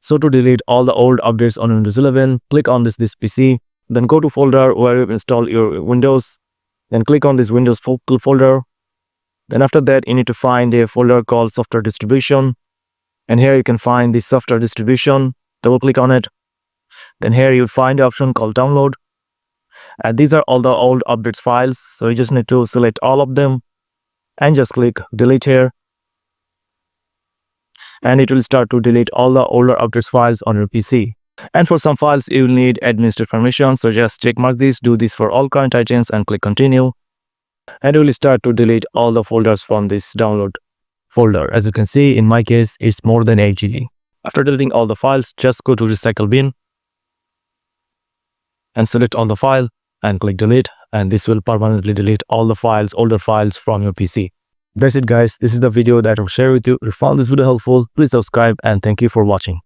So to delete all the old updates on Windows 11, click on this PC, then go to folder where you install your Windows, then click on this Windows folder. Then after that, you need to find a folder called software distribution, and here you can find the software distribution. Double click on it. Then here you'll find the option called download, and these are all the old updates files. So you just need to select all of them and just click delete here, and it will start to delete all the older updates files on your PC. And for some files you will need administrative permission, so just check mark this, do this for all current items and click continue, and it will start to delete all the folders from this download folder. As you can see, in my case it's more than 8 GB. After deleting all the files, just go to recycle bin and select all the file and click delete, and this will permanently delete all the files, older files from your PC. That's it guys, this is the video that I'll share with you. If you found this video helpful, please subscribe and thank you for watching.